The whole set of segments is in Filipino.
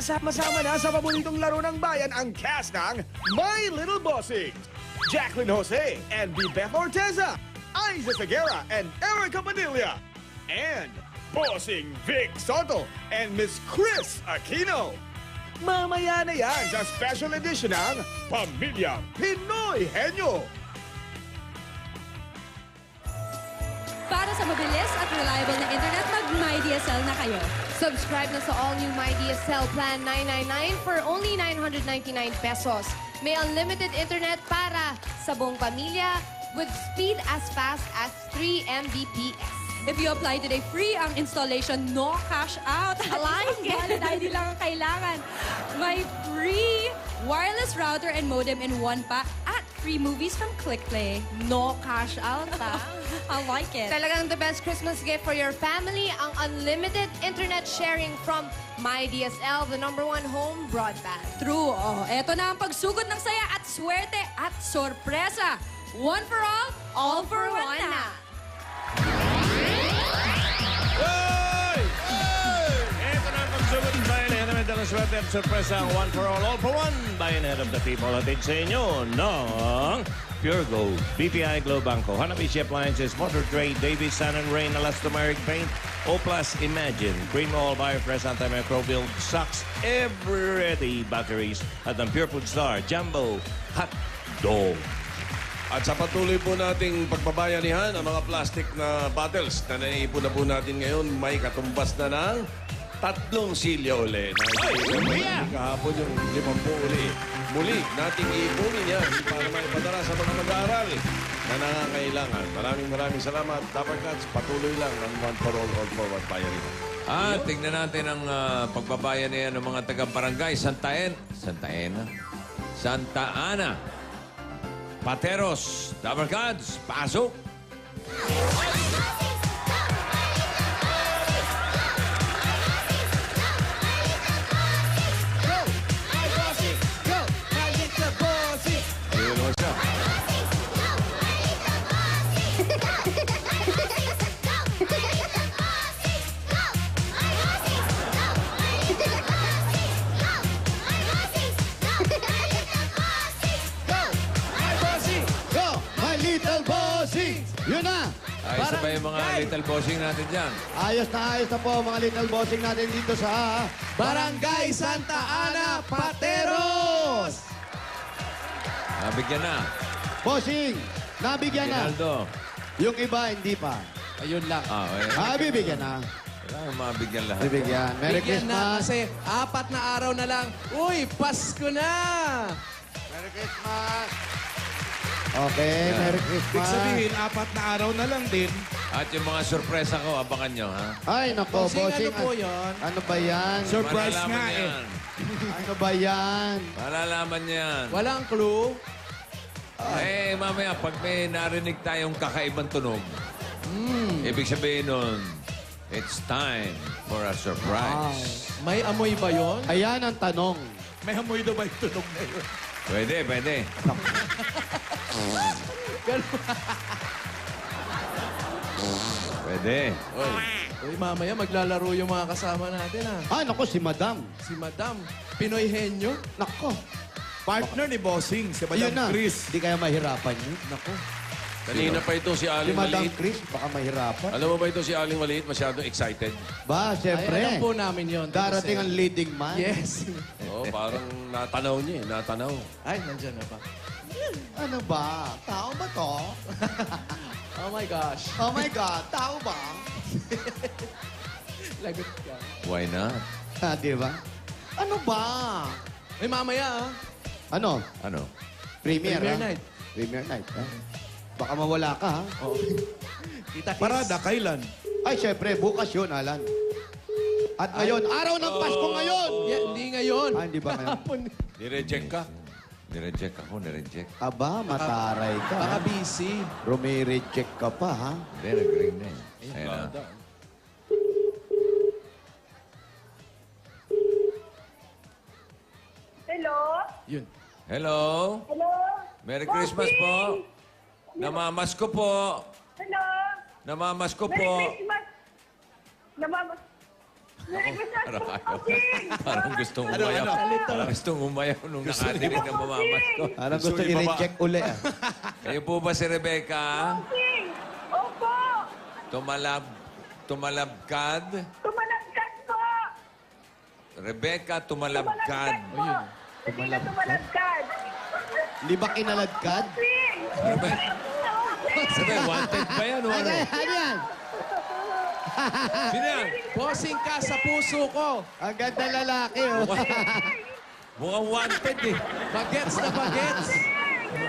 Magkakasama-sama na sa paboritong laro ng bayan ang cast ng My Little Bossing. Jacqueline Jose and Beth Orteza, Aiza Figuera and Erica Padilla, and Bossing Vic Soto and Miss Chris Aquino. Mamaya na yan sa special edition ng Pamilyang Pinoy Henyo. Para sa mabilis at reliable na internet, mag-MyDSL na kayo. Subscribe na sa all-new MyDSL Plan 999 for only 999 pesos. May unlimited internet para sa buong pamilya with speed as fast as 3 Mbps. If you apply today, free ang installation, no cash out. Valid ID lang ang kailangan. May free wireless router and modem in one pack at free movies from ClickPlay. No cash out, ha? I like it. Talagang the best Christmas gift for your family, ang unlimited internet sharing from MyDSL, the #1 home broadband. True. Oh, eto na ang pagsugod ng saya at swerte at sorpresa. One for all for one na. Ito na ang pagsugod ng bayan. Naman ng swerte at sorpresa ang one for all for one. Bayan of the people. Atid sa inyo ng Pure Gold, BPI Globe Banco, Hanabishi Appliances, Motor Trade, Davies, Sun and Rain, Elastomeric Paint, O-Plus Imagine, Primo All Biofresh Antimicrobial, Socks, Every Ready Batteries, at ang Pure Food Star, Jumbo Hot Dog. At sa patuloy po nating pagbabayanihan ang mga plastic na bottles na naiipon na po natin ngayon, may katumbas na ng 3 silya uli. Kahapon yung 50 uli. Muli, nating iipunin yan para maipadala sa mga mag-aaral na nangangailangan. Maraming salamat. Dapat Cats, patuloy lang ang one for all for one bayanihan. At tingnan natin ang pagbabayanihan ng mga taga-barangay Santa Ana. Pateros, Dabarkads, pasok! Ayun naman siya. Yun na! Ayos na ba yung mga little bossing natin dyan? Ayos na po mga little bossing natin dito sa Barangay Santa Ana, Pateros! Nabigyan na. Bossing, nabigyan na. Ginaldo. Yung iba, hindi pa. Ayun lang. Bibigyan na. Kailangan mabigyan lahat. Bibigyan. Merry Bigyan na Christmas. kasi 4 na araw na lang. Uy, Pasko na! Merry Christmas. Okay, Merry Christmas. Ibig sabihin, 4 na araw na lang din. At yung mga sorpresa ko, abangan nyo, ha? Ay, nako, Bossing, bossing. ano po yun? Ano ba yan? Surprise Malalaman nga eh. yan. Ano ba yan? Malalaman yan. Walang clue. Eh, mamaya, pag may narinig tayong kakaibang tunog, ibig sabihin nun, it's time for a surprise. May amoy ba yun? Ayan ang tanong. May amoy daw ba yung tunog na yun? Pwede. Pwede. Uy, mamaya maglalaro yung mga kasama natin, ha? Nako, si Madam. Si Madam, Pinoy Henyo. Nako. Partner ni Bossing, si Yun na. Madam Chris. Hindi kaya mahirapan yun. Nako. Kanina pa ito si Si Aling Madam Maliit. Chris, baka mahirapan. Alam mo ba ito si Aling Maliit? Masyadong excited. Ba, Ay, siyempre. alam po namin yun. Darating ang leading man. Yes. Oo, parang natanaw niya eh. Natanaw. Ay, nandyan na ba? Ano ba? Tao ba to? Oh my gosh. Oh my God, tao ba? Lagot ka. Why not? Di ba? Ano ba? Uy, mamaya, ha? Ano? Ano? Premier, Premier ha? night. Premier night, ha? Baka mawala ka, ha? Oh. Kita Kiss. Parada, kailan? Ay, syempre, bukas yun, Alan. At ngayon, araw ng Pasko ngayon! Yeah, hindi ngayon. Hindi ba ngayon? Hapon. Nireject ka? Nireject ako, nireject. Aba, mataray ka. Baka ha? busy. Rumi-reject ka pa, ha? Hindi, nag-ring na eh. Ayun na. Hello? Yun. Hello? Hello? Merry Christmas po. Namamasko po. Hello? Namamasko Merry po. Christmas! Namamas... Parang ayaw. Parang gustong umayaw. Parang gustong umayaw nung nakadinig ng mamamas ko. Parang gusto i-reject uli. Kayo po ba si Rebecca? Opo! Tumalabkad? Tumalagkat po! Rebecca, tumalabkad. Hindi na tumalagkat. Di ba kinaladkad? Sabi, wanted ba yan o ano? Ano yan? Sino yan? Bossing ka sa puso ko. Ang ganda lalaki, oh. Mukhang wanted eh. Bagets na bagets.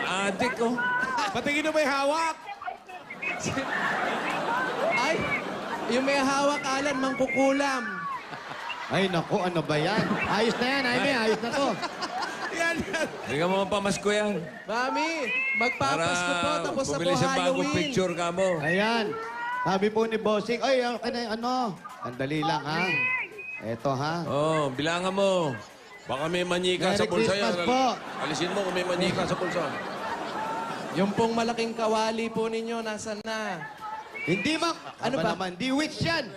Adik oh. Patingin na may hawak. Ay, yung may hawak, Alan, mangkukulam. Ay, naku, ano ba yan? Ayos na yan, Jaime. Ayos na to. Yan. Bigyan mo pamasko yan. Mami, magpapasko po, tapos na po bumili siyang bagong Halloween. picture ka mo. Ayan. Sabi po ni Bossing, ay, ano? Andali lang, ha? Eto, ha? Oh, bilangan mo. Baka may manyika Merry sa bulsa Christmas yan. po. Alisin mo kung may manyika sa bulsa. Yung pong malaking kawali po ninyo, nasan na? Hindi, Mak. Ano Aba ba? naman, di witch yan.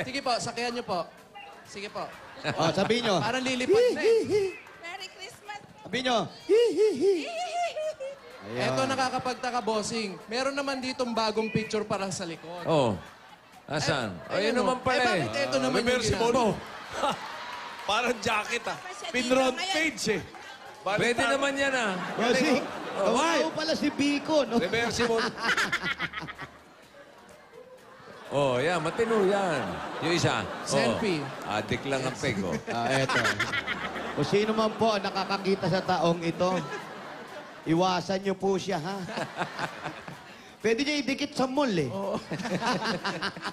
Sige po, sakyan niyo po. Sige po. Oh, sabi nyo. Parang lilipad na eh. Merry Christmas! Sabi nyo. Ayun. Eto nakakapagtaka, bossing. Meron naman ditong bagong picture para sa likod. Oh. Asan? Oh, yun naman pala eh. bakit eto naman yung Reverse mo, ginagawa? no? Parang jacket, ah. Pinroad page, eh. Pwede naman yan ah. Bossing, kawawa pala si Biko, no? Reverse mo. Oh, yan. Matino yan. Yung isa. Selfie. Oh, adik lang ang peg, oh. Eto. Kung sino man po ang nakakakita sa taong ito, iwasan niyo po siya, ha? Pwede niya idikit sa mall, eh.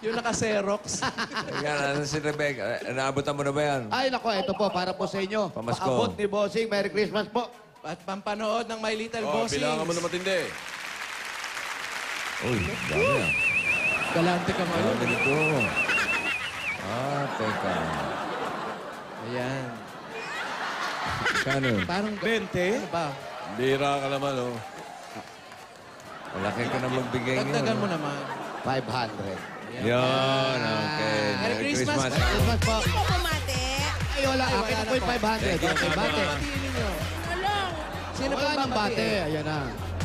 Yung naka-Xerox. Yan, ano si Rebecca? Naabutan mo na ba yan? Ay, nako, ito po, para po sa inyo. Pamasko. Paabot ni Bossing. Merry Christmas po. At pampanood ng My Little Oh, Bossing. bilangan mo na matindi. Uy, dami ah. Galante ka mo. Dami nito. Ah, teka. Ayan. Kano? Parang... 20. Ano ba? Bira ka naman, oh. Malaki ka na magbigay ngayon. Dagdagan mo naman. 500. Yun, okay. Merry Christmas. Merry Christmas po. Hindi po bumate. Ay, wala. Ay, Akin wala na po yung na po. 500. Thank you, Okay, bate. Batiin ninyo. Hello! Sino po Wala nang bate. Ayan na.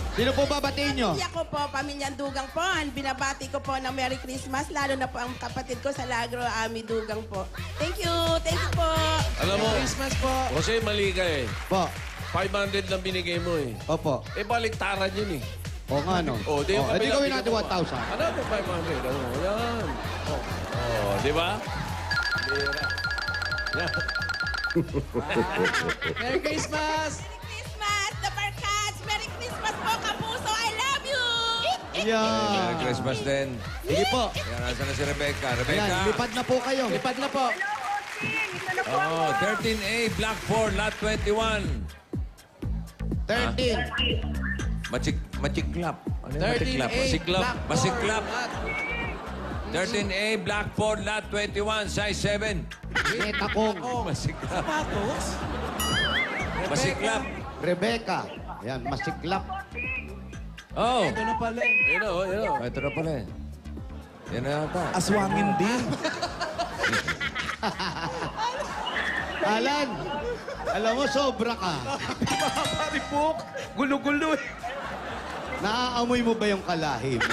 Sino po babatiin nyo? Hindi ako po, pamilyang Dugang po. Binabati ko po ng Merry Christmas, lalo na po ang kapatid ko sa Lagro, Ami Dugang po. Thank you po. Alam mo, Merry Christmas po. Jose, mali ka eh. Po. 500 lang binigay mo eh. Opo. Eh, baliktaran yun eh. O nga, no? Oh, di yung di kabila, gawin di natin mo 1,000. Ano ito 500? Ano? Yan. Oh, di ba? Bira. Yan. Merry Christmas. Merry Christmas, the Barcats! Merry Christmas po, Kapuso! I love you! Merry Ayan. Christmas din. Sige po. Yan, nasa na si Rebecca? Ayan, Rebecca? lipad na po kayo. Lipad na po. Oh, 13A, Black 4, Lot 21. 13. Machiklap. Ano yung 13A, Masiklap. Black Masiklap. 4, 13A, Black 4, Lot 21, size 7. Neta kong. Masiklap. Sapatos. Masiklap. Rebecca. Ayan, masiklap. Oh. Ito na pala eh. Ayun o, ayun o. Ito na pala eh. Yan na yata. Aswangin din. Alan, alam mo, sobra ka. Paripok. Gulo-gulo eh. Naaamoy mo ba yung kalahi mo?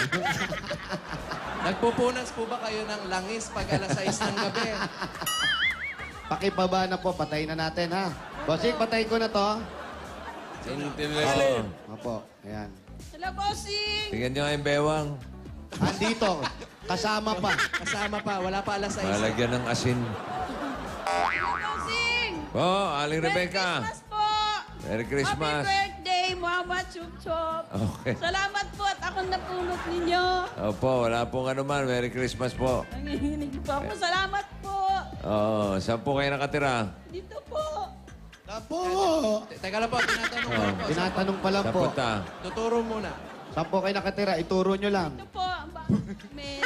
Nagpupunas po ba kayo ng langis pag alas 6 ng gabi? Pakipaba na po, patayin na natin, ha? Bossing, patayin ko na to. Tinilin. Opo, ayan. Hello, Bossing! Tingnan nyo nga yung bewang. Andito, kasama pa. Kasama pa, wala pa alas 6. Malagyan ng asin. Hello, Bossing! Oh, Aling Merry Rebecca. Christmas po! Merry Christmas. Happy birthday, Mama Chup Chup! Okay. Salamat po at ako napulot ninyo. Opo, wala pong ano man. Merry Christmas po. Nangihinig po ako. Salamat po! Oh, saan po kayo nakatira? Dito po! Apo! Teka lang po, tinatanong ko lang po. Tinatanong pa lang Saan po. punta? Tuturo muna. Saan po kayo nakatira? Ituro nyo lang. Dito po! Ang men.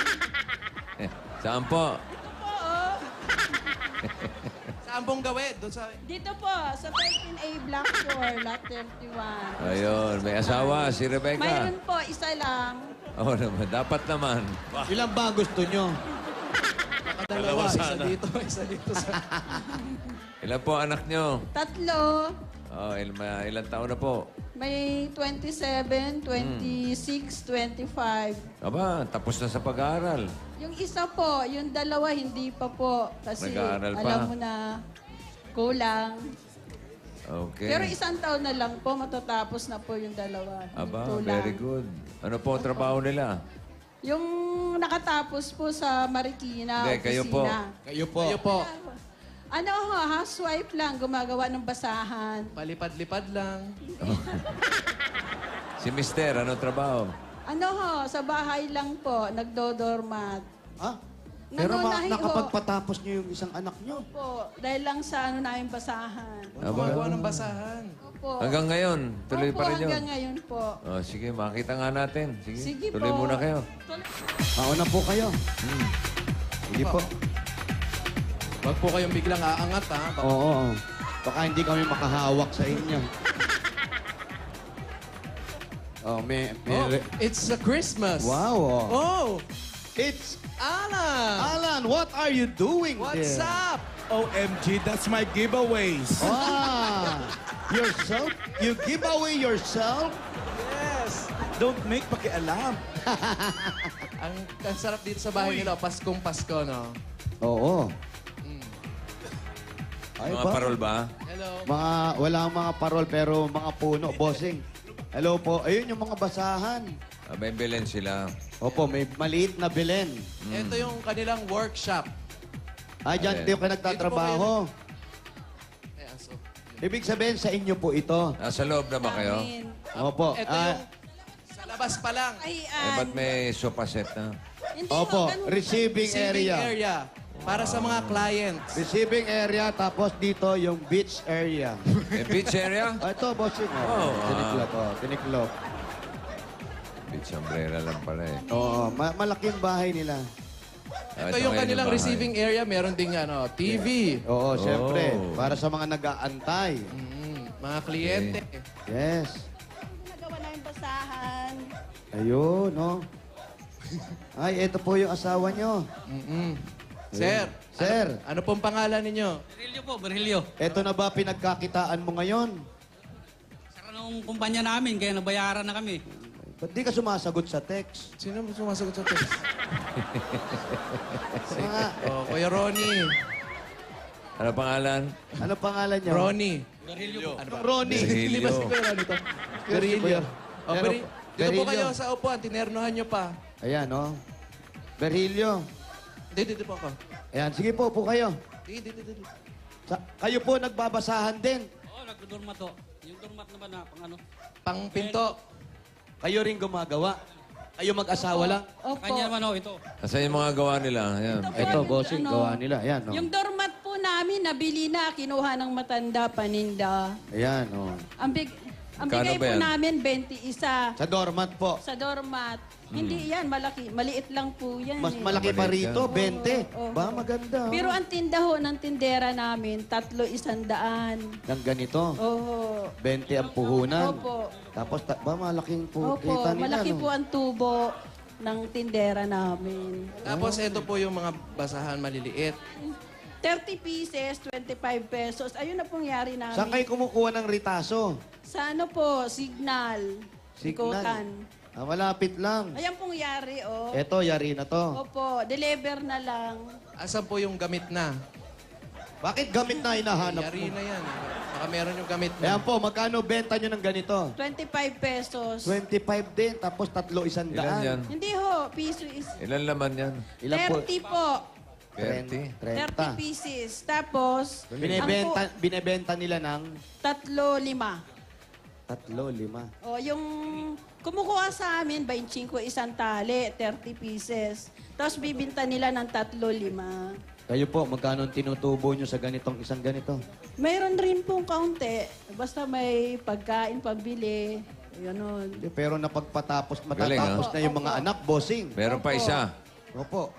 Saan po? Dito po, oh. Saan pong gawin? Doon sa... Dito po, sa 13A Block 4, Lot 31. Ayun, may asawa, si Rebecca. Mayroon po, isa lang. Oo naman, dapat naman. Ilan ba ang gusto nyo? Dalawa, isa sana. dito, isa dito sa... Ilan po anak nyo? 3. Oh, ilang taon na po? May 27, 26, 25. Aba, tapos na sa pag-aaral. Yung isa po, yung dalawa hindi pa po. Kasi Nag-aaral pa? alam mo na kulang. Okay. Pero 1 taon na lang po, matatapos na po yung dalawa. Yung Aba, kulang. very good. Ano po ang trabaho nila? Yung nakatapos po sa Marikina, Hindi, kayo po. opisina. Kayo po. Kayo po, Ano ho, housewife lang, gumagawa ng basahan. palipad-lipad lang. Si Mister, ano trabaho? Ano ho, sa bahay lang po, nagdodormat. Ha? Pero Nanunahi ho. nakapagpatapos niyo yung isang anak niyo. Po, dahil lang sa ano namin basahan. Gumagawa ng basahan. Opo. Hanggang ngayon, tuloy Opo, pa rin yun. hanggang ngayon po. Oh, sige, makita nga natin. Sige, Sige tuloy po. muna kayo. Mauna po kayo. Sige po. Huwag po kayong biglang aangat, ha? Oo. Baka hindi kami makahawak sa inyo. Oh, Oh, it's a Christmas. Wow. Oh. Oh, It's Alan! Alan, what are you doing What's there? up? OMG, that's my giveaways. Ah, yourself? You give away yourself? Yes. Don't make pakialam. Ang sarap dito sa bahay nila, Paskong Pasko, no? Oo. Ay Mga ba? parol ba? Hello. Walang mga parol pero mga puno. Bossing. Hello po. Ayun yung mga basahan. May bilen sila. Opo, may maliit na Belen. Ito yung kanilang workshop. Ay, dyan kayo nagtatrabaho. Ayan, so, Ibig sabihin sa inyo po ito. Nasa loob na ba kayo? Amin. Opo. ito yung sa labas pa lang. Ay, Ba't may sofa set na? hindi Opo, ho, ganun. receiving Receiving area. area. Para sa mga clients. Receiving area, tapos dito yung beach area. May beach area? Ito, bossing. Oh, Tiniklop, tiniklop. Beach umbrella lang pala eh. Oo, malaking bahay nila. Ito yung kanilang receiving area. Meron ding TV. Oo, siyempre. Oh. Para sa mga nag-aantay. Mga kliyente. Yes. Nagawa namin basahan. Ayun, no? Ay, ito po yung asawa nyo. Sir, Sir, ano pong pangalan ninyo? Berilio po, Berilio. ito na ba pinagkakitaan mo ngayon? Saka nung kumpanya namin, kaya nabayaran na kami. Ba't di ka sumasagot sa text? Sino mo sumasagot sa text? Mga, Oh, Kuya Ronnie. Ano pangalan? ano pangalan niya? Ronnie. Berilio po. Ano ba? Ronnie. Hindi ba si Kuya Ronnie to? Berilio. Oh, Pero, dito po Berilio. kayo sa upuan. Tinernohan nyo pa. Ayan, no? Berhilio. Dito po ako. Ayan, sige po, kayo. Dito. Kayo po nagbabasahan din. Oo, nagdodormat to. Yung dormat naman na, pang ano. Pang pinto. Kayo rin gumagawa. Kayo mag-asawa lang. Opo. Kanya naman ho, ito. Kasi yung mga gawa nila. Ayan. Ito, bossing, Ano, gawa nila. Ayan, no? Yung doormat po namin, nabili na, kinuha ng matanda, paninda. Ayan, no? Ang Magkano bigay ba po yan? namin, 21 Sa doormat po. sa doormat. Hindi yan, malaki. Maliit lang po yan. Mas eh. malaki pa Maliit rito, yan. 20. Oo. Ba, maganda. Pero ang tinda ho ng tindera namin, 300. Ng ganito, Oo. 20 ang puhunan. Opo. Tapos, ba, malaking po Opo, kita nila, malaki no? po ang tubo ng tindera namin. Tapos ito po yung mga basahan maliliit. 30 pieces, 25 pesos. Ayun na pong yari namin. Saan kayo kumukuha ng ritaso? Sa ano po, Signal. Ikotan. Ah, malapit lang. Ayan pong yari, oh. Eto, yari na to. Opo, deliver na lang. Asan po yung gamit na? Bakit gamit na hinahanap Yari mo? na yan. Baka meron yung gamit na. Ayan po, magkano benta nyo ng ganito? 25 pesos. 25 din, tapos 300. Ilan yan? Hindi ho, piso is Ilan laman yan? Ilan po? 30 po. 30. 30 pieces. Tapos, Binebenta nila ng 3-5. 3-5. O, yung kumukuha sa amin, 25 isang tali, 30 pieces. Tapos bibinta nila ng 3-5. Kayo po, magkano ang tinutubo nyo sa ganitong isang ganito? Mayroon rin pong kaunti. Basta may pagkain, pambili. Ganun. Pero napagpatapos, Galing, matatapos ah. na yung mga Opo. anak, bossing. Meron pa isa. Opo.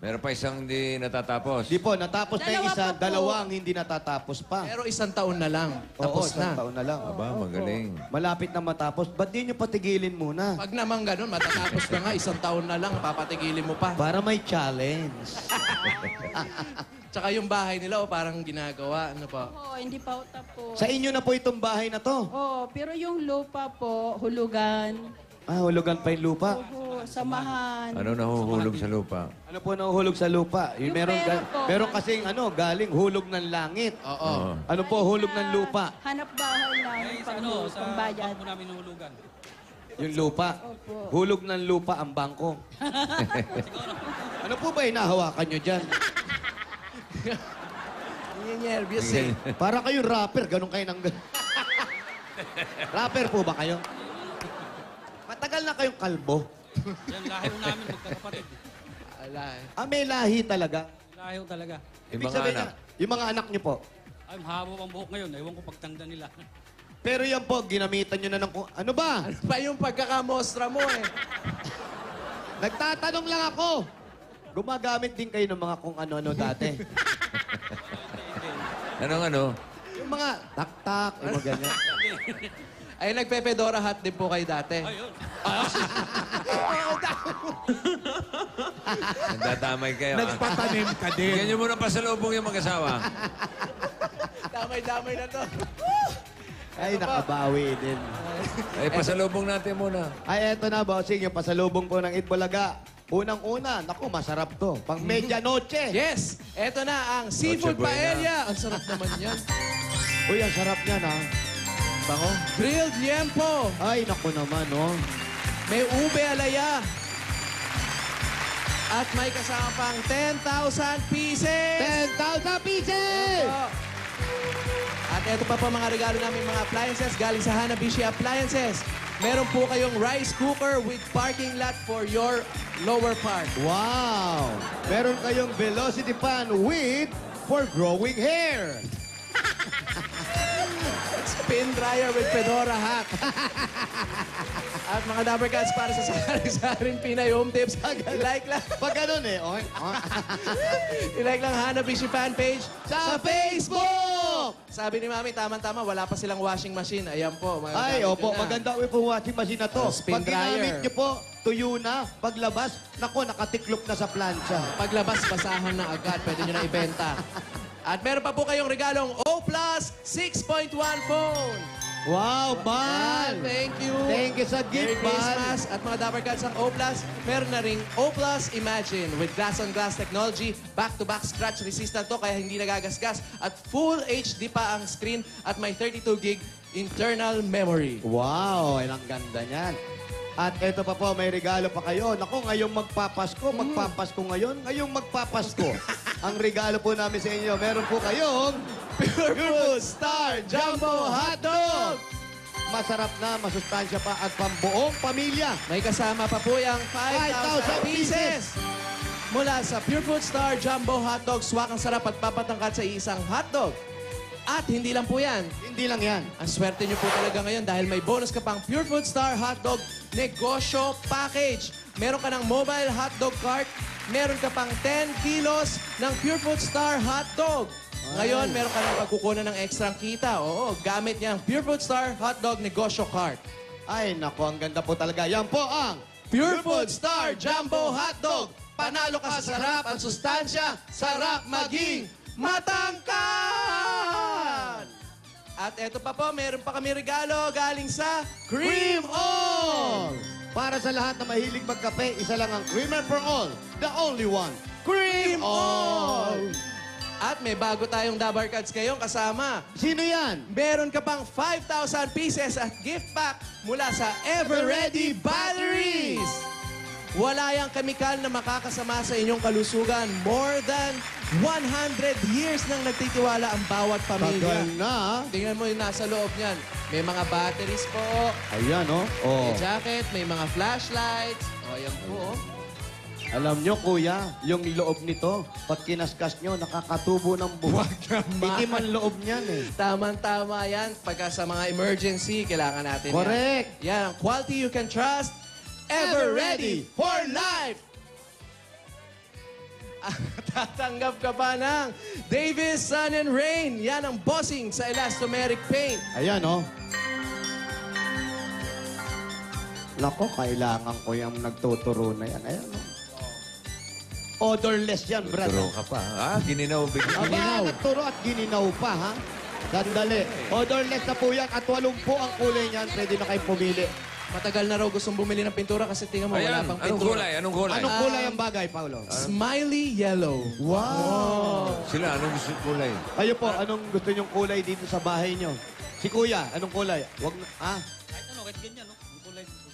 Meron pa isang hindi natatapos. Di po, natapos na yung Dalawa isa, pa po. dalawang hindi natatapos pa. Pero isang taon na lang. Oo, Tapos isang na. taon na lang. Aba, magaling. Malapit na matapos. Ba't di nyo patigilin muna? Pag naman ganun, matatapos na nga, isang taon na lang, papatigilin mo pa. Para may challenge. Tsaka yung bahay nila, parang ginagawa. Ano pa? Oo, hindi pa tapos. Sa inyo na po itong bahay na to. Oo, pero yung lupa po, hulugan. Ah, hulugan pa yung lupa. Oo, samahan. Ano nahuhulog sa lupa? Ano po nahuhulog sa lupa? Yung meron, pera po. meron kasing galing hulog ng langit. Oo. Ano po, hulog ng lupa? Hanap bahay namin pang, Sa pambayad. bangko namin nahulugan. Yung lupa. Opo. Hulog ng lupa ang bangko. Ano po ba hinahawakan nyo dyan? Hindi nervous eh. Para kayo rapper, ganun kayo nang... Rapper po ba kayo? Matagal na kayong kalbo. Yan, lahi ho namin, magkakapatid. Ala eh. Ah, may lahi talaga. Lahi ho talaga. Yung Ibig mga sabihin anak. niya, yung mga anak nyo po. Ay, mahaba ang buhok ngayon. Ewan ko pagtanda nila. Pero yan po, ginamitan nyo na ng... Ano ba? Ano pa yung pagkakamostra mo eh? Nagtatanong lang ako. Gumagamit din kayo ng mga kung ano-ano dati. Anong ano? Yung mga tak-tak, yung mga ganyan. Ay, nagpe-Fedora hat din po kayo dati. Ayun. Nagdadamay kayo. Nagpatanim ka din. Ganyan mo na pasalubong yung mag-asawa. Damay-damay na to. Ay, nakabawi din. Ay, pasalubong natin muna. Ay, eto na, bossing. Yung pasalubong po ng Itbulaga. Unang-una, naku, masarap to. Pang medianoche. Yes! Eto na ang seafood Noche buena. paella. Ang sarap naman yan. Uy, ang sarap niyan, ha? Bango. Grilled liempo. Ay, naku naman, oh. May ube alaya. At may kasama pang 10,000 pieces. 10,000 pieces! At eto pa po mga regalo namin mga appliances galing sa Hanabishi Appliances. Meron po kayong rice cooker with parking lot for your lower part. Wow! Meron kayong velocity fan with for growing hair. Spin dryer with Fedora hat. At mga Dabber Cats para sa sari-saring Pinay Home Tips. I-like lang. Pag ganun eh, okay? I-like lang Hanabishi fan page Sa Facebook! Sabi ni Mami, tama-tama, wala pa silang washing machine. Ayan po. Ay, magagamit opo, nyo na. maganda po yung washing machine na to. Spin Pag ginamit dryer. niyo po, tuyo na, paglabas, naku, nakatiklop na sa plancha. Paglabas, basahan na agad. Pwede nyo na ibenta. At meron pa po kayong regalong O Plus 6.1 phone. Wow, Bal! Thank you. Thank you sa Merry gift, Bal. Christmas. At mga Dabber Cats ang O Plus, meron na ring O Plus Imagine with glass-on-glass technology, back-to-back scratch resistant to kaya hindi nagagasgas at full HD pa ang screen at may 32 gig internal memory. Wow, ay ang ganda niyan. At eto pa po, may regalo pa kayo. Naku, ngayong magpapasko ngayon, ngayong magpapasko. Ang regalo po namin sa inyo, meron po kayong Pure Food Star Jumbo Hotdog! Masarap na, masustansya pa at pambuong pamilya. May kasama pa po yung 5,000 pieces. Mula sa Pure Food Star Jumbo Hotdog, swak ang sarap at papatangkat sa isang hotdog. At hindi lang po yan. Hindi lang yan. Ang swerte nyo po talaga ngayon dahil may bonus ka pang Pure Food Star Hotdog Negosyo Package. Meron ka ng mobile hotdog cart. Meron ka pang 10 kilos ng Pure Food Star Hotdog. Ngayon, meron ka ng pagkukunan ng ekstrang kita. Oo, gamit niya ang Pure Food Star Hotdog Negosyo Cart. Ay, naku, ang ganda po talaga. Yan po ang Pure Food Star Jumbo Hotdog. Panalo ka sa sarap at sustansya. Sarap maging matangkad! At eto pa po, meron pa kami regalo galing sa Cream All! Para sa lahat na mahilig magkape, isa lang ang Creamer for All. The only one. Cream All! At may bago tayong Dabar Cards kayong kasama. Sino yan? Meron ka pang 5,000 pieces at gift pack mula sa Ever Ready Batteries. Wala yung kemikal na makakasama sa inyong kalusugan. More than 100 years nang nagtitiwala ang bawat pamilya. Tagal na. Tingnan mo yung nasa loob niyan. May mga batteries po, Ayan, oh. may jacket, may mga flashlights. O, yan po. Oh. Alam nyo, kuya, yung loob nito, pag kinaskas nyo, nakakatubo ng buwag. Itim ang loob niyan eh. Tamang-tama yan. Pagka sa mga emergency, kailangan natin Correct. yan. Yan, ang quality you can trust. Ever ready for life! Tatanggap ka pa ng Davis, Sun and Rain. Yan ang bossing sa elastomeric paint. Ayan, oh. Nako, kailangan ko yung nagtuturo na yan. Ayan, oh. Odorless yan, Brad. Turo ka pa. Gininaw bigla. Aba, nagturo at gininaw pa, ha? Sandali. Odorless na po yan at 80 ang kulay niyan. Pwede na kayong pumili. Matagal na raw gustong bumili ng pintura kasi tingnan mo, wala Ayan, pang anong pintura. kulay? Anong kulay? Anong kulay ang bagay, Paolo? Smiley yellow. Wow! Sila, anong gusto kulay? Kayo po, anong gusto nyong kulay dito sa bahay nyo? Si Kuya, anong kulay? Wag na, Kahit ano, kahit ganyan, no? Yung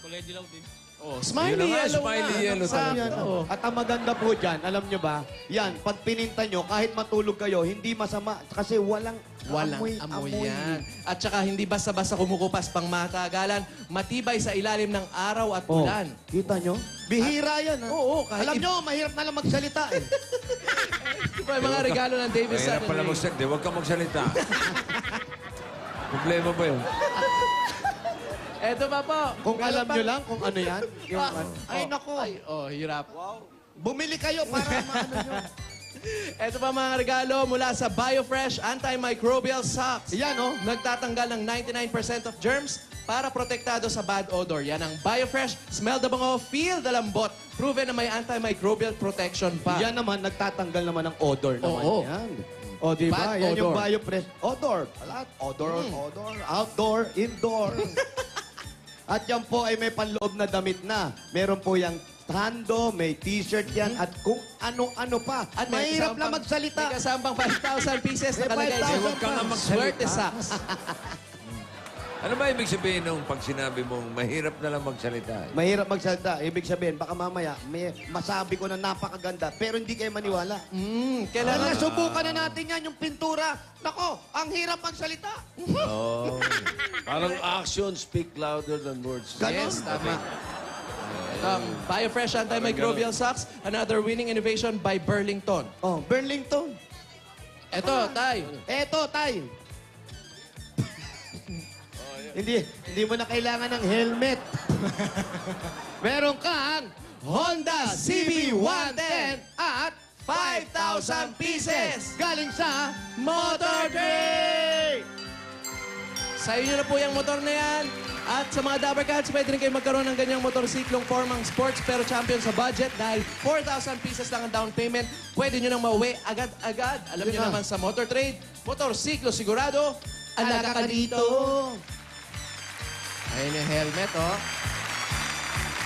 kulay dilaw din. Oh, Yun smiley na nga, yellow smiley na. yellow Sa- talaga. Yan, Oo. At ang maganda po dyan, alam nyo ba, yan, pag pininta nyo, kahit matulog kayo, hindi masama kasi walang Amoy yan. At saka hindi basta-basta kumukupas pang matagalan. Matibay sa ilalim ng araw at Oh, ulan. kita nyo? Bihira yan, ha? Oo, kahit Alam nyo, mahirap na lang magsalita, eh. Ito yung mga regalo ng Davis, Sun Mahirap and pala Rain. magsalita. Huwag ka magsalita. Problema ba yun? Eto pa po. Kung Meron alam pa- nyo lang kung ano yan. Yung, ay, nako. Ay, hirap. Bumili kayo para maano nyo. Ito pa mga regalo mula sa BioFresh Antimicrobial Socks. Yan, oh. Nagtatanggal ng 99% of germs para protektado sa bad odor. Yan ang BioFresh. Smell the bango, feel the lambot. Proven na may antimicrobial protection pa. Yan naman, nagtatanggal naman ng odor naman Oo. yan. O, di ba? Bad Yan yung odor. BioFresh. Odor. Alat. Odor, odor. Outdoor, indoor. At yan po ay may panloob na damit na. Meron po yung tando, may t-shirt yan, at kung ano-ano pa. At may mahirap kasama lang pang- magsalita. May kasamang 5,000 pieces May nakalagay 5,000 sa Huwag ka nga magsalita. Swerte Socks. Ano ba ibig sabihin nung pag sinabi mong mahirap na lang magsalita? Mahirap magsalita. Ibig sabihin, baka mamaya may masabi ko na napakaganda, pero hindi kayo maniwala. Kailangan... Subukan na natin yan, yung pintura. Nako, ang hirap magsalita. Oh. Parang actions speak louder than words. Ganon. Yes, tama. Ito ang BioFresh Antimicrobial Socks, another winning innovation by Burlington. Oh, Burlington. Ito, Tay. Eto, tay. hindi mo na kailangan ng helmet. Meron kang Honda CB110 at 5,000 pieces galing sa Motor Trade! Sa inyo na po yung motor na yan. At sa mga Dabber Cats, pwede rin kayo magkaroon ng ganyang motorsiklong formang sports pero champion sa budget dahil 4,000 pieces lang ang down payment. Pwede nyo nang mauwi agad-agad. Alam Yun nyo na. naman sa Motor Trade, motorsiklo sigurado, alaga ka dito. Ayun yung helmet, oh.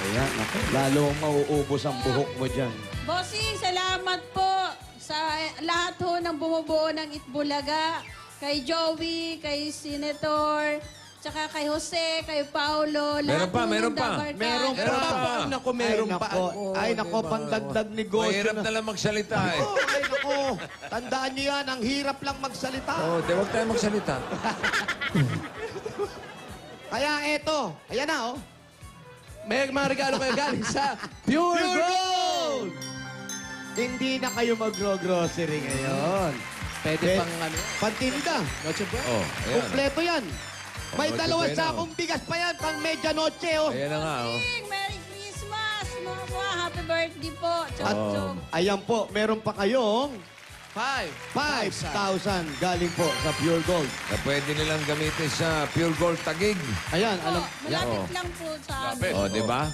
Ayan, ako. Lalo mauubos ang buhok mo dyan. Bossing, salamat po sa lahat ho ng bumubuo ng Itbulaga. Kay Joey, kay Senator, tsaka kay Jose, kay Paulo. Meron pa, meron pa. Meron Meron pa po. Naku, meron pa. Ay, nako, pandagdag negosyo Mahirap na lang magsalita eh. Oh, ay, nako. Tandaan niyo yan, ang hirap lang magsalita. Oh, di wag tayo magsalita. Kaya eto, ayan na, oh. May mga regalo kayo galing sa Pure Gold! Hindi na kayo mag-grocery ngayon. Pwede pang ano. Pantinda. Noche Buena. Oh, ayan. Kompleto yan. May Noche dalawang Buena, sakong bigas pa yan pang medianoche, oh. Ayan na nga, oh. Merry Christmas, mga happy birthday po. Chok, At chok. ayan po, meron pa kayong 5,000 galing po sa Pure Gold. Na pwede nilang gamitin sa Pure Gold Tagig. Ayan, alam. Malapit Oh. lang po sa amin. Oh, di ba?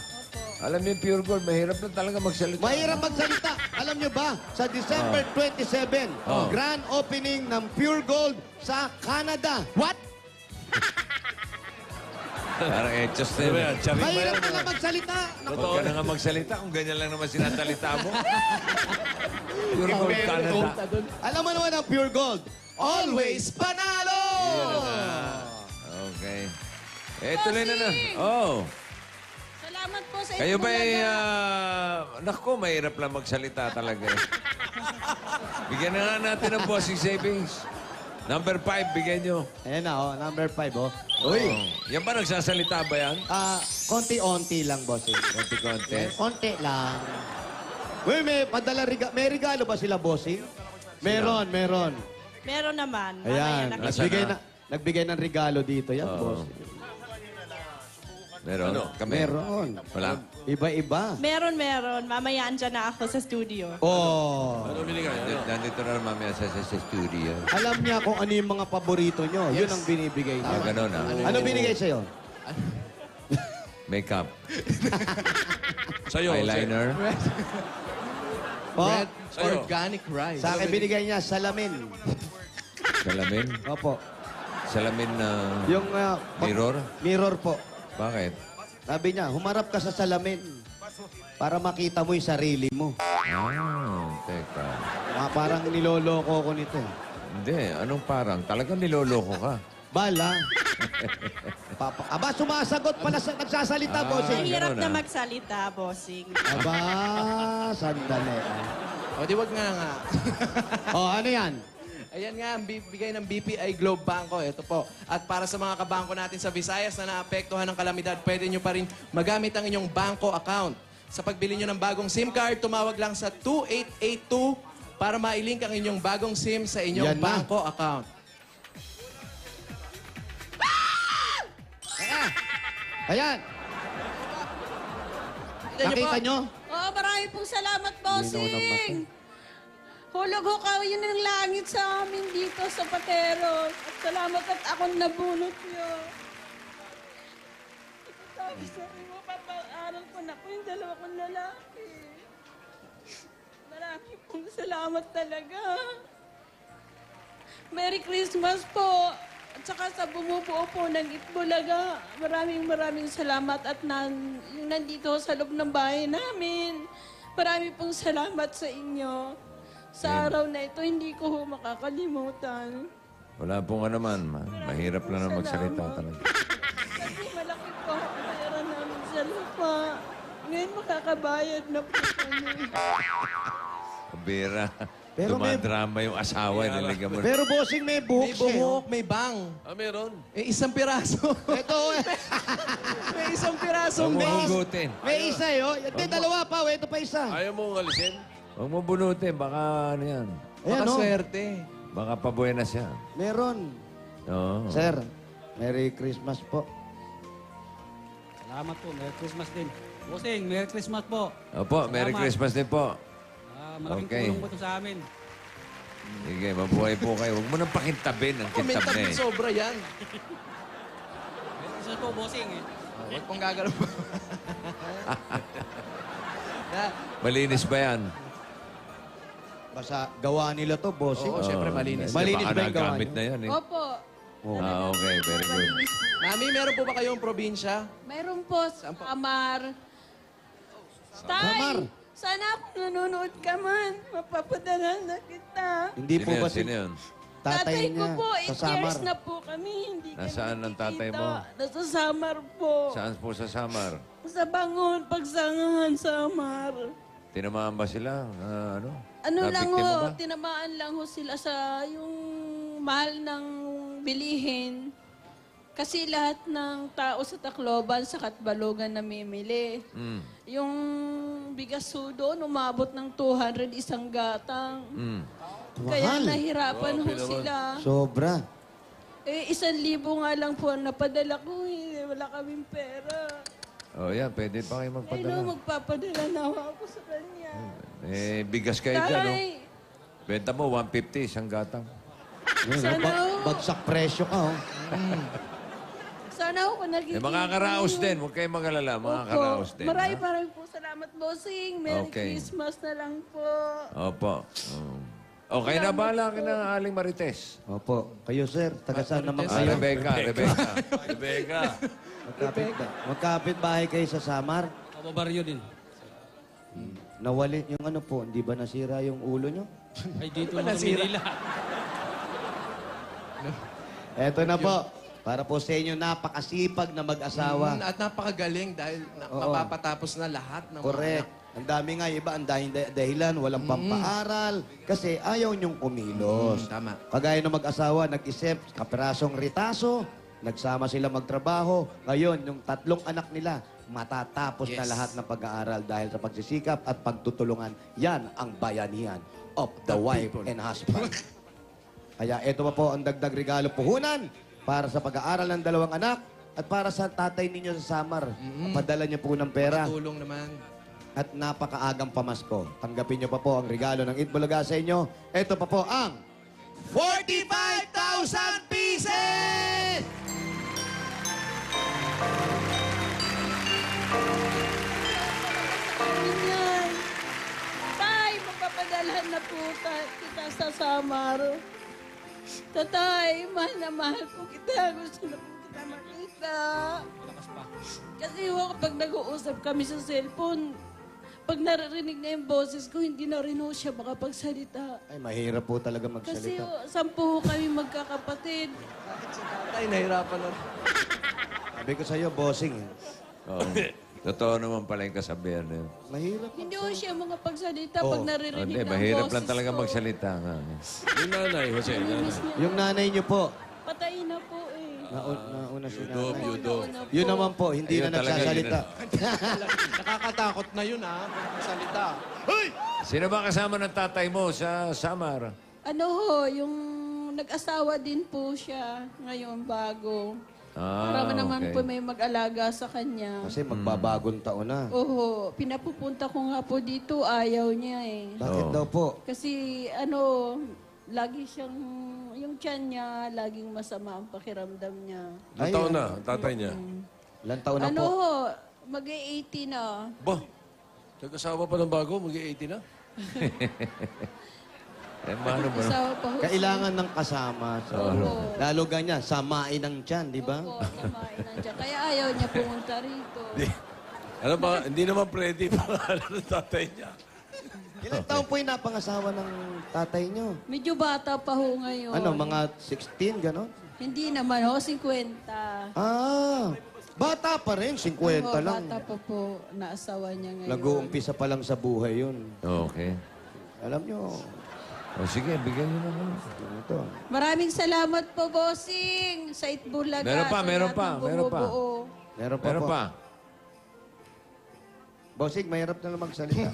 Alam niyo yung Pure Gold, mahirap na talaga magsalita. Mahirap magsalita. Alam nyo ba, sa December 27, Oh. grand opening ng Pure Gold sa Canada. What? Parang etchos na yun. Mahirap pala magsalita. Huwag ka na nga magsalita kung ganyan lang naman sinasalita mo. Pure Gold Canada. Alam mo naman ang Pure Gold. Always panalo! Okay. Tuloy na na. Oh. Salamat po sa Kayo ba Itbulaga. naku, mahirap lang magsalita talaga eh. Bigyan na nga natin ng bossing savings. Number 5, bigyan nyo. Ayan na, oh, number 5, oh. Oh. Yan ba nagsasalita ba yan? Konti-onti lang, bossing. Konti-konti. Konti lang. Uy, may regalo ba sila, bossing? Meron. Meron naman. Ayan, Mamaya nakita. nagbigay ng regalo dito. Yan, Oo. bossing. Meron? Ano? Kami? Meron. Wala? Iba-iba. Meron. Mamaya andyan na ako sa studio. Oh. Ano binigay? Ano? Nandito na mamaya sa studio. Alam niya kung ano yung mga paborito nyo. Yun ang binibigay niya. Ganun ah. Ano binigay sa'yo? Makeup. Sa'yo. Eyeliner. Po, Red Sa'yo. organic rice. sa akin binigay niya salamin. Salamin. Opo. Salamin na Yung mirror. mirror po. Bakit? Sabi niya, humarap ka sa salamin para makita mo yung sarili mo. Teka. Parang niloloko ko nito. Hindi. Anong parang? Talagang niloloko ka. Bala. Aba, sumasagot pala, nagsasalita, bossing. Mahirap ganun, na ah. magsalita, bossing. Aba, sandali. O, di wag nga. Oh, ano yan? Ayan nga, ang bibigay ng BPI Globe Banco. Ito po. At para sa mga kabangko natin sa Visayas na naapektuhan ng kalamidad, pwede nyo pa rin magamit ang inyong banko account. Sa pagbili nyo ng bagong SIM card, tumawag lang sa 2882 para mailink ang inyong bagong SIM sa inyong Yan na. banko account. Ayan. Nakita nyo? Oo, marami pong salamat, bossing. Hulog ho kayo ng langit sa amin dito sa Pateros. At salamat at akong nabunot nyo. Sabi sa iyo, papaaral ko na po yung dalawa kong lalaki. Marami pong salamat talaga. Merry Christmas po. At saka sa bumubuo po ng Itbulaga, maraming salamat at yung nandito sa loob ng bahay namin. Marami pong salamat sa inyo. Sa araw na ito, hindi ko ho makakalimutan. Wala pong ano man. Mahirap lang na magsalita talaga. Kasi malaki po ang pera namin sa lupa. Ngayon makakabayad na po kami. Bira. Pero may- Dumadrama yung asawa. Nilagyan mo. Pero bossing, may buhok May siya. buhok, may bang. Ah, meron. Eh, isang piraso. Ito, May isang Huwag pirasong mo bang. hugutin. may isa yun. Hindi, dalawa pa. Ito pa isa. Ayaw mo alisin? Huwag mo bunutin. Baka ano yan. Ayan, Baka oh. swerte. Baka pabuenas yan. Meron. Oo. Sir, Merry Christmas po. Salamat po. Merry Christmas din. Bossing, Merry Christmas po. Opo, Merry Salamat. Christmas din po. Malaking Okay. tulong po ito sa amin. Sige, mabuhay po kayo. Huwag mo nang pakintabin ang kintab Kumintab na din eh. sobra yan. Merry Christmas po, bossing. Huwag pong gagalaw. Malinis ba yan? Basta gawa nila to, bossing. Oo, syempre malinis. Malinis Baka ba yung gawa nagamit niyo? na yan eh. Opo. Okay, very good. Mami, meron po ba kayong probinsya? Mayroon po sa Amar. Samar. Tay, sana kung nanonood ka man, mapapadala na kita. Hindi po Sino ba yun? Sino yun? tatay ko niya po, sa 8 Samar? years na po kami. Hindi Nasaan kami ang tatay nakikita. mo? Nasa Samar po. Saan po sa Samar? Sa Bangon, Pagsangahan, Samar. Tinamaan ba sila? Ano? Ano lang Nabiktima ho, ba? tinamaan lang ho sila sa yung mahal ng bilihin. Kasi lahat ng tao sa Tacloban, sa Katbalogan namimili. Mm. Yung bigas ho doon, umabot ng 200 isang gatang. Mm. Kaya Mahal. nahirapan ho sila. Sobra. Eh, 1,000 nga lang po ang napadala ko. Eh. Wala kaming pera. Oh, yan. Pwede pa kayo Eh, no, magpadala. magpapadala na ako sa kanya. Eh, bigas kayo dyan, no? Tay, Benta mo, 150 isang gatang. sana ho. Bagsak presyo ka, oh. Sana ho kung Eh, nakikita. makakaraos din. Huwag kayong mag-alala. Makakaraos din. Maraming po salamat, bossing. Merry Okay. Christmas na lang po. Opo. Okay na, bahala ka na, Aling Marites. Opo. Kayo, sir. Taga saan naman Ah, kayo? Rebecca. Rebecca. Magkapit bahay kayo sa Samar. Kababaryo din. Nawali yung ano po, hindi ba nasira yung ulo nyo? Ay, dito na sa Manila. Eto na po. Para po sa inyo, napakasipag na mag-asawa. At napakagaling dahil Oo. mapapatapos na lahat ng Correct. Ang dami nga, iba, ang daming dahilan, walang pampaaral. Kasi ayaw nyong kumilos. Tama. Kagaya ng mag-asawa, nag-isip, kaperasong ritaso, nagsama sila magtrabaho. Ngayon, yung 3 anak nila, matatapos na Yes. lahat ng pag-aaral dahil sa pagsisikap at pagtutulungan. Yan ang bayanihan of the wife people. and husband. Kaya ito pa po ang dagdag regalo puhunan para sa pag-aaral ng 2 anak At para sa tatay ninyo sa Samar, padala niyo po ng pera. Tulong naman. At napakaagang pamasko. Tanggapin niyo pa po ang regalo ng Itbulaga sa inyo. Ito pa po ang 45,000 pieces! Yan. Tay, magpapadalhan na po kita sa Samar. Tatay, mahal na mahal po kita. Gusto na po kita makita. Kasi kapag nag-uusap kami sa cellphone, pag naririnig na yung boses ko, hindi na rin ho siya makapagsalita. Ay, mahirap po talaga Kasi magsalita. 10 kami magkakapatid. Tay, nahirapan na. Sabi ko sa'yo, bossing. Oo. Totoo naman pala yung kasabihan na yun. Mahirap. Hindi ho siya makapagsalita pag naririnig Hindi, ng mahirap boses lang talaga ko. magsalita nga. Yung nanay, Jose. Namimiss niya. Yung nanay niyo po, Patay na po eh. nauna si Yudo, nanay. yudo. Nauna po. Yun naman po, hindi Ayun na talaga, nagsasalita. Nakakatakot na yun, ha? Salita. Sino ba kasama ng tatay mo sa Samar? Ano ho, yung nag-asawa din po siya ngayon bago. Para naman okay. po may mag-alaga sa kanya. Kasi magbabagong taon na. Oo, pinapupunta ko nga po dito, ayaw niya eh. Bakit daw po? Kasi lagi siyang, yung tiyan niya, laging masama ang pakiramdam niya. Ilang taon na, ang tatay niya? Ilan taon na Ano po? ho, mag-80 na. Ba, nag-asawa pa ng bago, mag-80 na? Eh, paano ba? Asawa pa ho. Kailangan ng kasama. So, lalo ganyan, samain ang tiyan, di ba? Opo, kumain nandiyan. Kaya ayaw niya pumunta rito. Ano ba, hindi naman pwede pangalan ng tatay niya. Ilang taon po yung napangasawa ng tatay niyo? Medyo bata pa ho ngayon. Ano, mga 16, gano'n? Hindi naman ho, 50. Ah, bata pa rin, 50 Oo, lang. bata pa po, naasawa niya ngayon. Nag-uumpisa pa lang sa buhay yun. Okay. Alam niyo, O sige, bigyan niyo naman. ito. Maraming salamat po, bossing, sa Itbulaga. Meron pa, sa meron lahat pa, ng meron pa. bumubuo. Meron pa Meron po. pa. Bossing, mahirap na lang magsalita.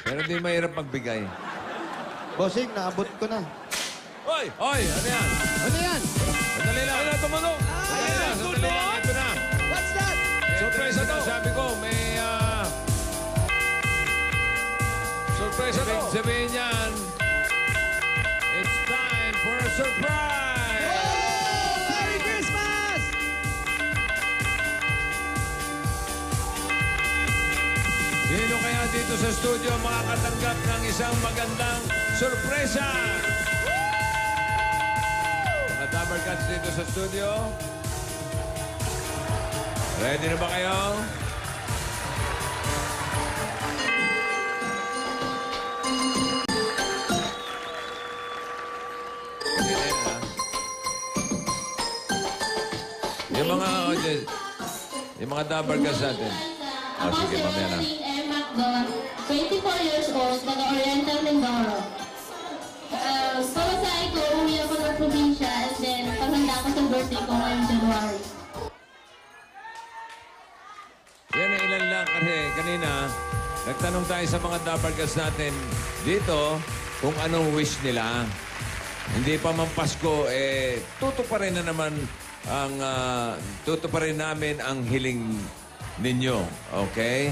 Pero di mahirap magbigay. Bossing, naabot ko na. Hoy! Hoy, ano yan? Ano yan? Sandali lang. Ano tumulong? Sandali lang, sandali lang. Ito na. What's that? Surprise ito. Sabi ko, may... Surprise ito! Ibig sabihin yan, it's time for a surprise! Merry Christmas! Sino kaya dito sa studio makakatanggap ng isang magandang sorpresa? Mga Dabber Cats dito sa studio. Ready na ba kayo? Yung mga Dabber Cats natin. O, sige, mamaya na. M. Macdon, 24 years old, taga-Oriental, Mindoro. Pamasahe ko, uwi ako ng probinsya and then paghanda ko sa birthday ko ngayong January. Yan ang ilan lang kasi kanina, nagtanong tayo sa mga Dabber Cats natin dito kung anong wish nila. Hindi pa man Pasko, tutuparin na naman ang, tutuparin namin ang hiling ninyo. Okay?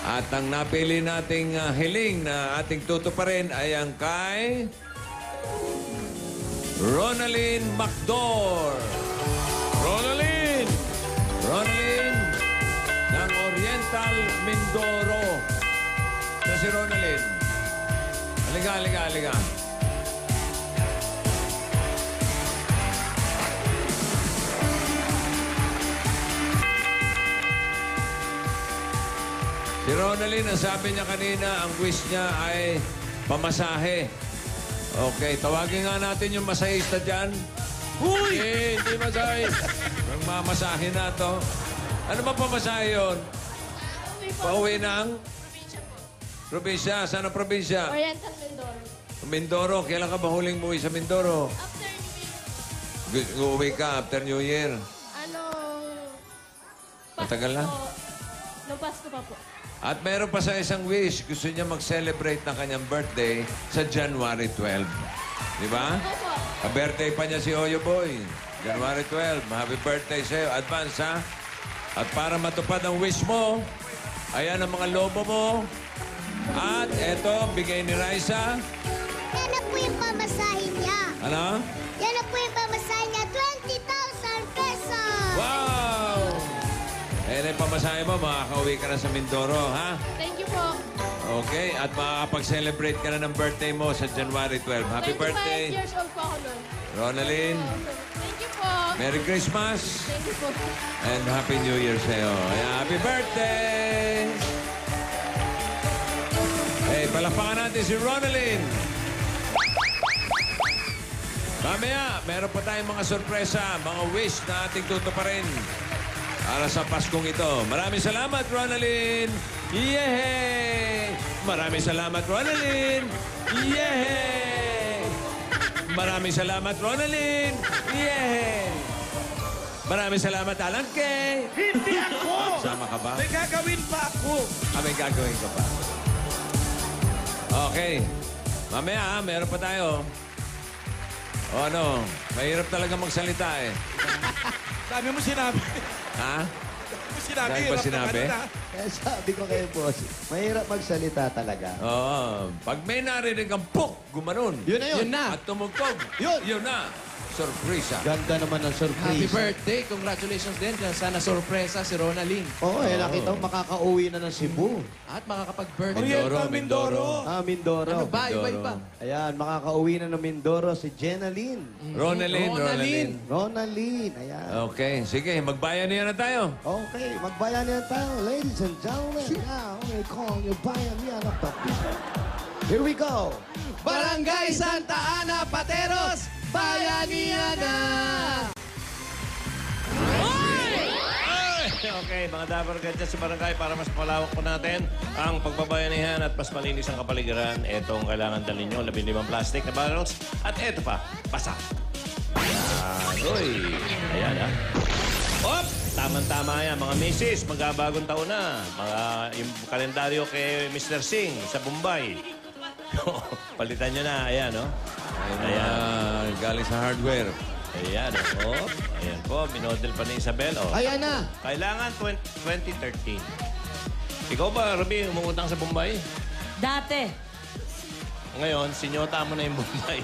At ang napili nating hiling na ating tutuparin ay ang kay Ronalyn Macdor. Ronalyn! Ronalyn ng Oriental Mindoro. Ito si Ronalyn. Halika, halika, halika. Si Ronalyn, ang sabi niya kanina, ang wish niya ay pamasahe. Okay, tawagin nga natin yung masahista dyan. Uy! Hindi masahe. Magmamasahe na to. Ano ba pamasahe yun? Pauwi ng? Probinsya. Saan ang probinsya? Oriental, Mindoro. Mindoro. Kailan ka ba huling umuwi sa Mindoro? After New Year, Uuwi ka after New Year. Matagal na? No Pasko pa po. At meron pa sa isang wish, gusto niya mag-celebrate ng kanyang birthday sa January 12. Di ba? Opo. Ka-birthday pa niya si Oyo Boy. January 12. Happy birthday sa'yo. Advance, ha? At para matupad ang wish mo, ayan ang mga lobo mo. At eto, bigay ni Raisa. Yan na po yung pamasahin niya. Ano? Yan na po yung pamasahin niya. 20,000 pesos! Wow! Ayan ang pamasahe mo. Makakauwi ka na sa Mindoro, ha? Thank you po. Okay. At makakapag-celebrate ka na ng birthday mo sa January 12. Happy 25 birthday, years old po ako nun. Ronaldin. Thank you po. Merry Christmas. Thank you po. And Happy New Year sa'yo. Ayan, happy birthday! Hey, palakpakan natin si Ronaldin. Mamaya, meron pa tayong mga sorpresa, mga wish na ating tutuparin para sa Paskong ito. Maraming salamat, Ronaldin! Yehey! Maraming salamat, Ronaldin! Yehey! Maraming salamat, Ronaldin! Yehey! Maraming salamat, Alan Kay! Hindi ako! Sama ka ba? May gagawin pa ako! May gagawin ka pa. Okay. Mamaya, meron pa tayo. O ano, mahirap talaga magsalita eh. Dami mo sinabi. Ha? Dami mo sinabi. Dahil ba hirap na sinabi? ano na. Kaya sabi ko kayo, boss, mahirap magsalita talaga. Oo. Pag may narinig ang puk, gumanon. Yun na yun. Yun na. At tumugtog. Yun na. Sorpresa. Ganda naman ng Happy surprise. birthday. Congratulations din. Sana sorpresa si Ronaldin. Oo, nakita mo, makakauwi na ng Cebu. At makakapag-birthday. Mindoro, Mindoro. Mindoro. Ano ba? Iba-iba. Ayan, makakauwi na ng Mindoro si Jenalyn. Ronaldin. Ronaldin, ayan. Okay. Sige, magbayan niya na tayo. Okay, magbayanihan tayo, ladies and gentlemen. Now, we call you Bayanihan of the People. Here we go. Barangay Santa Ana, Pateros, Bayanihan na! Okay, mga dapat gadget sa barangay para mas palawak po natin ang pagbabayanihan at mas malinis ang kapaligiran. Ito ang kailangan dalhin nyo, 15 plastic na barrels. At ito pa, basa. Ayan, uy. Ayan, ha. Op! Tama-tama yan, mga misis. Magkabagong taon na. Yung kalendaryo kay Mr. Singh sa Bombay. Palitan nyo na. Ayan, no? Ayan. Galing sa hardware. Ayan, oh. Ayan po, minodel pa ni Isabel, oh. Ayan na. Kailangan 2013. Ikaw ba, Ruby, umutang sa Bombay? Dati. Ngayon, sinyota mo na yung Bombay.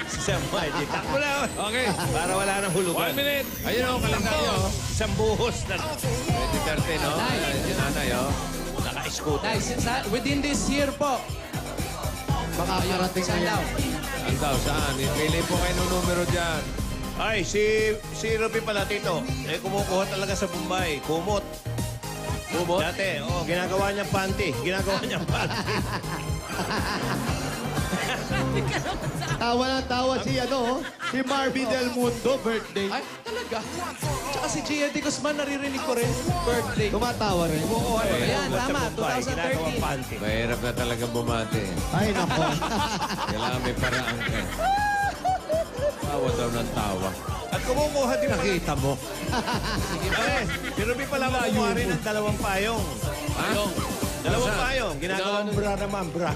Si Samuel, itak mo na. Okay. Para wala nang hulugan. 1 minute. Ayun o, kalendaryo. Isang buhos na. 2013, no? Si nanay, oh. Naka-scooter. Guys, within this year po. Makakarating Saan daw? Ang daw, saan? Pili po kayo ng numero dyan. Ay, si Ruby pala, Tito. Eh, kumukuha talaga sa Bombay. Kumot. Bubot? Dati, ginagawa niyang panty. Ginagawa niyang panty. Tawa na tawa si, si Marvin Del Mundo, birthday. Ay, talaga? Tsaka si Gia de Guzman, naririnig ko rin. Birthday. Tumatawa rin. Kumukuha Ayan, Ayan, sa tama, Bombay. 2013. Ginagawang panty. Mahirap na talaga bumati. Ay, nako. Kailangan may paraan ka. Tawa daw ng tawa. At kumukuha din pala. Nakita mo. Pare, si Ruby pala kumukuha rin ng 2 payong. Payong. 2 payong. Ginagawang bra naman, bra.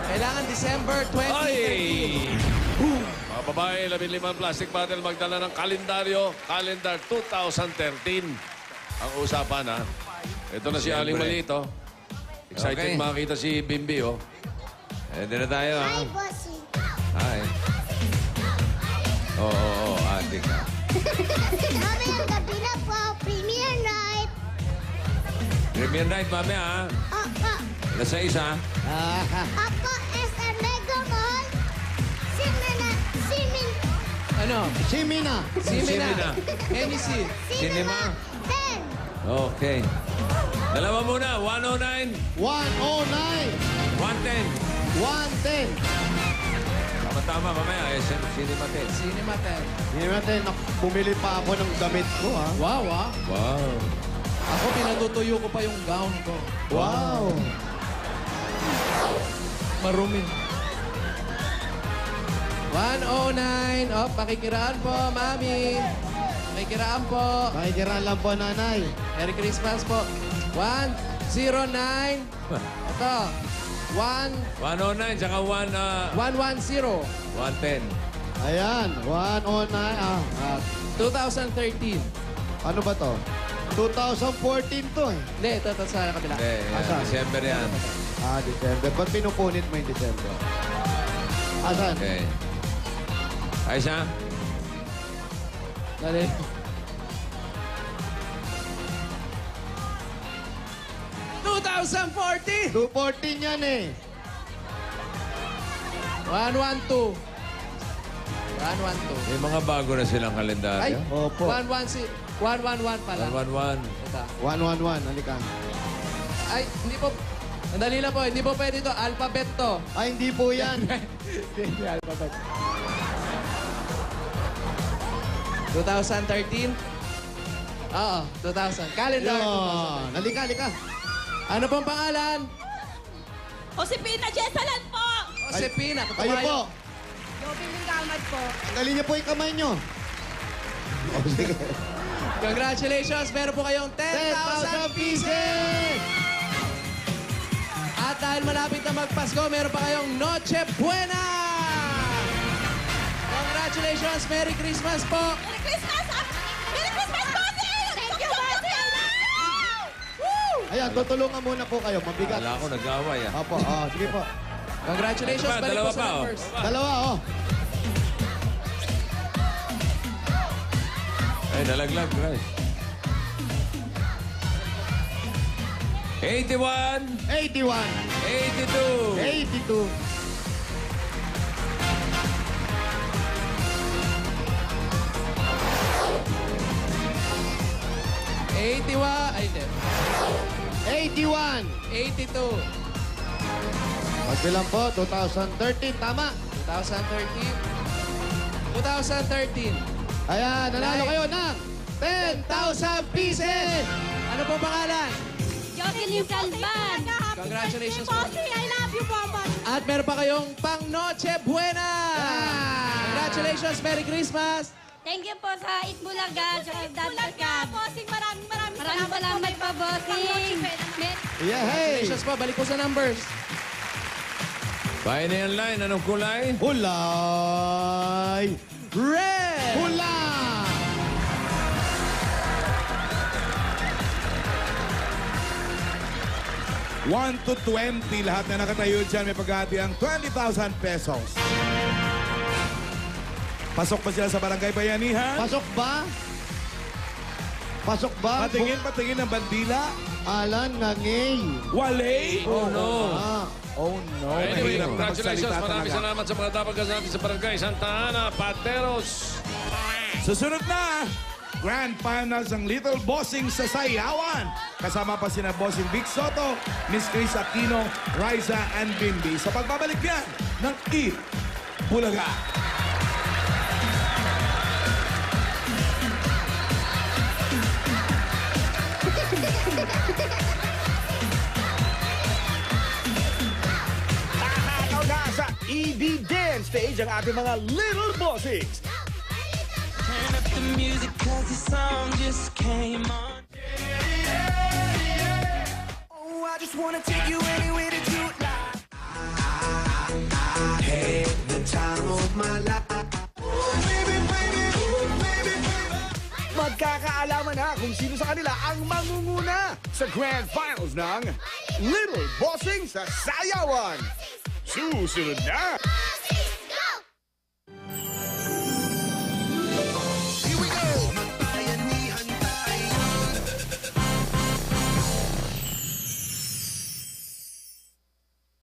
Kailangan December 2013. Mga babae, 15 plastic bottle magdala ng kalendaryo. Calendar 2013. Ang usapan, ha? Ito na si Siyempre. Aling Malito. Excited Okay. makita si Bimbi, oh. Pwede na tayo, ha? Hi, bossing. Hi. Oo, ate ka. Mamayang gabi na po, premiere night. Premier night, mamaya, ha? Opo. Alas 6, ha? Opo, SM Mega Mall. Ano? Simina. Simina. Hennessy. Cinema. 10. Okay. Dalawa muna. 109. 109. 110. 110. Tama-tama, mamaya. SM Cinema 10. Cinema 10. Hindi natin, bumili pa ako ng damit ko, ha? Wow, ah. Wow. Ako, pinatutuyo ko pa yung gown ko. Wow. Marumi. 109. Oh, pakikiraan po, mami. Pakikiraan po. Pakikiraan lang po, nanay. Merry Christmas po. 109. Ito. 109, tsaka 110. 110. Ayan, 109. 2013. Ano ba to? 2014 to eh. Hindi, ito sa kabila. Hindi, yan. Asan? December yan. December. Ba't pinupunit mo yung December? Asan? Okay. Aisha? Dali. $2,014! 214 yan eh. 112. 112. May mga bago na silang Ay, kalendaryo. Opo. 111 pala. 111. Ito. 111, halika. Ay, hindi po. Andali lang po, hindi po pwede ito. Alphabet to. Ay, hindi po yan. Hindi alphabet. 2013? Oo, 2000. Calendar. Yun. Halika, halika. Ano pong pangalan? Josepina Jessalan po! Josepina. Kayo po. Robin Lingamad po. Tanggalin niyo po yung kamay niyo. Oh, sige. Congratulations! Meron po kayong 10,000 pieces! At dahil malapit na magpasko, meron pa kayong Noche Buena! Congratulations! Merry Christmas po! Merry Christmas! Merry Christmas, Bossing! Thank you, Bossing! Ayan, tutulungan muna po kayo. Mabigat. Wala ako nag-away ah. Opo, sige po. Congratulations! Ito pa, Balik dalawa po sa pa, oh. numbers. Dalawa, oh. Ay, nalaglag, guys. 81. 81. 82. 82. 81. Ay, hindi. 81. 82. Magbilang po, 2013. Tama. 2013. 2013. Ayan, nanalo kayo ng 10,000 pieces. Ano pong pangalan? Jocelyn Salvan. Congratulations po. Bossing, I love you, Mama. At meron pa kayong pang Noche Buena! Congratulations! Merry Christmas! Thank you po sa Itbulaga. Bulaga, Bossing, maraming Maraming salamat po, bossing. Yeah, hey. Congratulations po. Balik po sa numbers. Binary line, anong kulay? Kulay. Red! Hula. One to 20, lahat na nakatayo dyan, may paghati ang 20,000 pesos. Pasok pa sila sa Barangay Bayanihan. Pasok ba? Pasok ba? Patingin ng bandila. Alan Ngangay. Wale. Oh, no. Oh, no. Anyway, Mahirap na congratulations. magsalita Maraming talaga. salamat sa mga dapagas natin sa Barangay Santa Ana, Pateros. Susunod na, Grand Finals ng Little Bossing sa Sayawan. Kasama pa sina Bossing Vic Soto, Miss Chris Aquino, Riza and Bimbi sa pagbabalik yan ng Eat Bulaga. Tahakaw na sa EB Dance Stage ang ating mga Little Bossings. Turn up the music 'cause the song just came on. Oh, I just wanna take you anywhere that you like. Hey, the time of my life. Magkakaalaman na kung sino sa kanila ang mangunguna sa Grand Finals ng Little Bossing sa Sayawan. Susunod na!